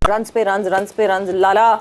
Runs पे runs लाला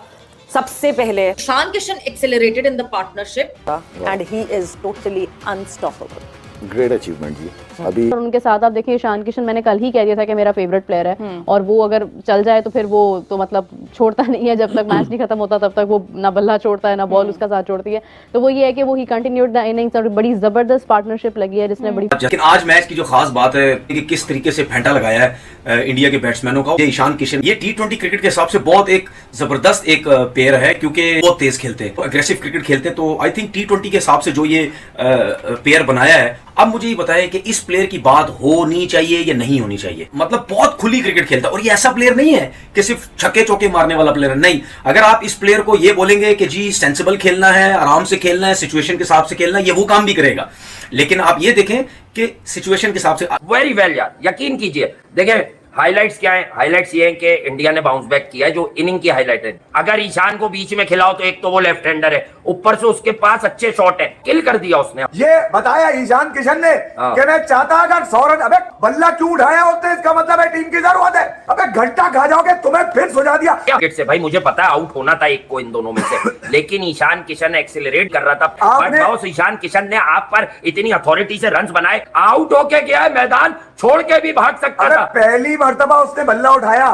सबसे पहले Ishan Kishan accelerated in the partnership and he is totally unstoppable. Great achievement जी। अभी और उनके साथ आप देखिए ईशान किशन, मैंने कल ही कह दिया था कि मेरा फेवरेट प्लेयर है और वो अगर चल जाए तो फिर वो तो मतलब छोड़ता नहीं है, जब तक मैच नहीं खत्म होता तब तक वो ना बल्ला छोड़ता है ना बॉल उसका साथ छोड़ती है। तो वो ये है कि वो ही कंटिन्यूड द इनिंग्स और बड़ी जबरदस्त पार्टनरशिप लगी है जिसने बड़ी। लेकिन आज मैच की जो खास बात है कि किस तरीके से फेंटा लगाया है इंडिया के बैट्समैनों का, ये ईशान किशन ये T20 क्रिकेट के हिसाब से बहुत एक जबरदस्त एक प्लेयर है, क्योंकि बहुत तेज खेलते हैं, अग्रेसिव क्रिकेट खेलते हैं। तो आई थिंक T20 के हिसाब से जो ये प्लेयर बनाया है, अब मुझे ये बताएं कि इस प्लेयर की बात होनी चाहिए या नहीं होनी चाहिए। मतलब बहुत खुली क्रिकेट खेलता है और ये ऐसा प्लेयर नहीं है कि सिर्फ छक्के चौके मारने वाला प्लेयर है, नहीं। अगर आप इस प्लेयर को ये बोलेंगे कि जी सेंसिबल खेलना है, आराम से खेलना है, सिचुएशन के हिसाब से खेलना है, ये वो काम भी करेगा। लेकिन आप ये देखें कि सिचुएशन के हिसाब से वेरी वेल यार, यकीन कीजिए। देखें हाइलाइट्स क्या है, हाइलाइट्स ये हैं कि इंडिया ने बाउंस बैक किया है, जो इनिंग की हाइलाइट है। अगर ईशान को बीच में खिलाओ तो एक तो वो लेफ्ट हैंडर है, ऊपर से उसके पास अच्छे शॉट है, किल कर दिया उसने। ये बताया ईशान किशन ने कि मैं चाहता अगर 100 रन, अबे बल्ला क्यों उठाया होते, इसका मतलब है टीम की जरूरत है। अबे घंटा खा जाओगे, तुम्हें फिर सुझा दिया से भाई मुझे पता है आउट होना था एक को इन दोनों में से, लेकिन ईशान किशन ने एक्सेलरेट कर रहा था। बट बॉस ईशान किशन ने आप पर इतनी अथॉरिटी से रन्स बनाए, आउट होके गया है, मैदान छोड़ के भी भाग सकता था। पहली मर्तबा उसने बल्ला उठाया,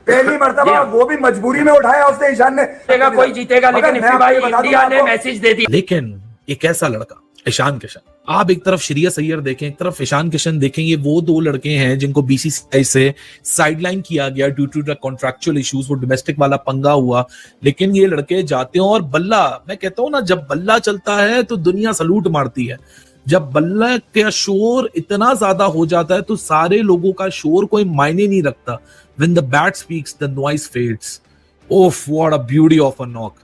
पहली मर्तबा, वो भी मजबूरी में उठाया उसने ईशान ने। जीतेगा कोई जीतेगा, लेकिन भाई इंडिया ने मैसेज दे दिया। लेकिन एक ऐसा लड़का ईशान किशन, आप एक तरफ श्रेयस अय्यर देखें, एक तरफ ईशान किशन देखें, ये वो दो लड़के हैं जिनको बीसीसीआई से साइडलाइन किया गया due to the contractual issues, वो डोमेस्टिक वाला पंगा हुआ। लेकिन ये लड़के जाते हैं और बल्ला, मैं कहता हूं ना, जब बल्ला चलता है तो दुनिया सलूट मारती है। जब बल्ला का शोर इतना ज्यादा हो जाता है तो सारे लोगों का शोर कोई मायने नहीं रखता। When the bat speaks, the noise fades. Oof, what a beauty of a knock.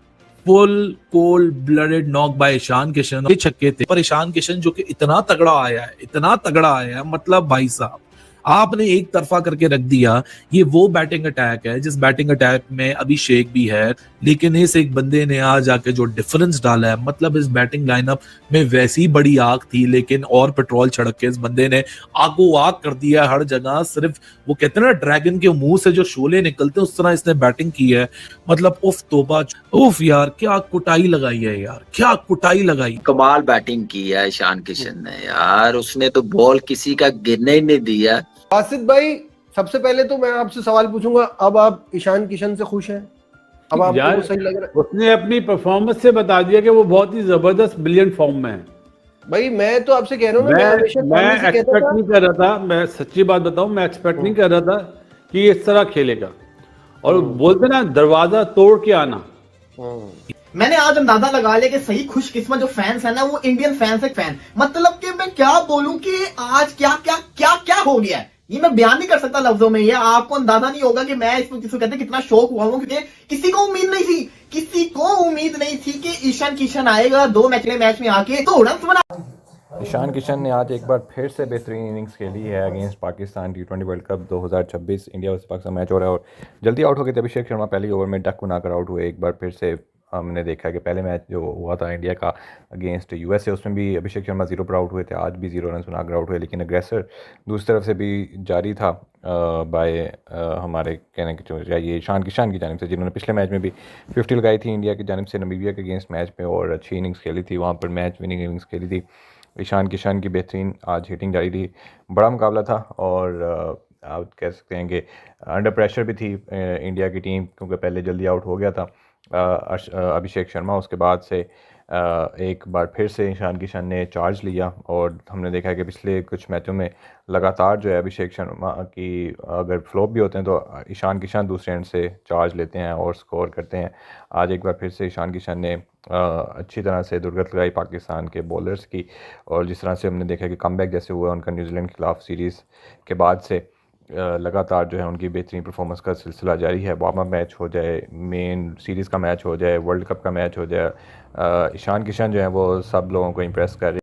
Full cold-blooded knock by Ishan Kishan. ये छक्के थे, पर ईशान किशन जो कि इतना तगड़ा आया है, इतना तगड़ा आया है, मतलब भाई साहब आपने एक तरफा करके रख दिया। ये वो बैटिंग अटैक है जिस बैटिंग अटैक में अभिषेक भी है, लेकिन इस एक बंदे ने आज आके जो डिफरेंस डाला है, मतलब इस बैटिंग लाइनअप में वैसी बड़ी आग थी, लेकिन और पेट्रोल छिड़क के इस बंदे ने आगो आग कर दिया हर जगह। सिर्फ वो कहते हैं ना ड्रैगन के मुंह से जो शोले निकलते हैं, उस तरह इसने बैटिंग की है। मतलब उफ तोबा, उफ यार, क्या कुटाई लगाई है यार, क्या कुटाई लगाई। कमाल बैटिंग की है ईशान किशन ने यार, उसने तो बॉल किसी का गिरने ही नहीं दिया। आसिफ भाई, सबसे पहले तो मैं आपसे सवाल पूछूंगा, अब आप ईशान किशन से खुश हैं? अब आपको सही लग रहा है? उसने अपनी परफॉर्मेंस से बता दिया कि वो बहुत ही जबरदस्त ब्रिलियंट फॉर्म में है। भाई मैं तो आपसे कह रहा हूँ, मैं एक्सपेक्ट नहीं कर रहा था, मैं सच्ची बात बताऊं, मैं एक्सपेक्ट नहीं कर रहा था कि इस तरह खेलेगा। और बोलते ना, दरवाजा तोड़ के आना। मैंने आज अंदाजा लगा लिया कि सही खुशकिस्मत जो फैंस है ना, वो इंडियन फैंस है। फैन मतलब कि मैं क्या बोलूं कि आज क्या क्या क्या क्या हो गया है, ये मैं बयान नहीं कर सकता लफ्जों में। ये आपको अंदाजा नहीं होगा कि मैं इसको जिसको कहते हैं कितना शौक हुआ हूं, क्योंकि किसी को उम्मीद नहीं थी, किसी को उम्मीद नहीं थी कि ईशान किशन आएगा 2 मैच में आके तो रन बना। ईशान किशन ने आज एक बार फिर से बेहतरीन इनिंग्स खेली है against Pakistan T20 world cup 2026। India versus Pakistan match हो रहा है और जल्दी आउट हो गए थे अभिषेक शर्मा, पहली ओवर में डक बनाकर आउट हुए। एक बार फिर से हमने देखा कि पहले मैच जो हुआ था इंडिया का अगेंस्ट यूएसए, उसमें भी अभिषेक शर्मा 0 पर आउट हुए थे, आज भी 0 रन बनाकर आउट हुए। लेकिन अग्रेसर दूसरी तरफ से भी जारी था बाय हमारे कहने की ये ईशान किशन की जानिब से, जिन्होंने पिछले मैच में भी 50 लगाई थी इंडिया की जानिब से नामीबिया के अगेंस्ट मैच में और अच्छी इनिंग्स खेली थी, वहाँ पर मैच विनिंग इनिंग्स खेली थी। ईशान किशन की बेहतरीन आज हिटिंग जारी थी, बड़ा मुकाबला था और आप कह सकते हैं कि अंडर प्रेशर भी थी इंडिया की टीम, क्योंकि पहले जल्दी आउट हो गया था अभिषेक शर्मा। उसके बाद से एक बार फिर से ईशान किशन ने चार्ज लिया और हमने देखा है कि पिछले कुछ मैचों में लगातार जो है अभिषेक शर्मा की अगर फ्लॉप भी होते हैं तो ईशान किशन दूसरे एंड से चार्ज लेते हैं और स्कोर करते हैं। आज एक बार फिर से ईशान किशन ने अच्छी तरह से दुर्गत लगाई पाकिस्तान के बॉलर्स की, और जिस तरह से हमने देखा कि कमबैक जैसे हुआ उनका न्यूजीलैंड के खिलाफ सीरीज़ के बाद से लगातार जो है उनकी बेहतरीन परफॉर्मेंस का सिलसिला जारी है। वार्म अप मैच हो जाए, मेन सीरीज़ का मैच हो जाए, वर्ल्ड कप का मैच हो जाए, ईशान किशन जो है वो सब लोगों को इम्प्रेस कर रहे हैं।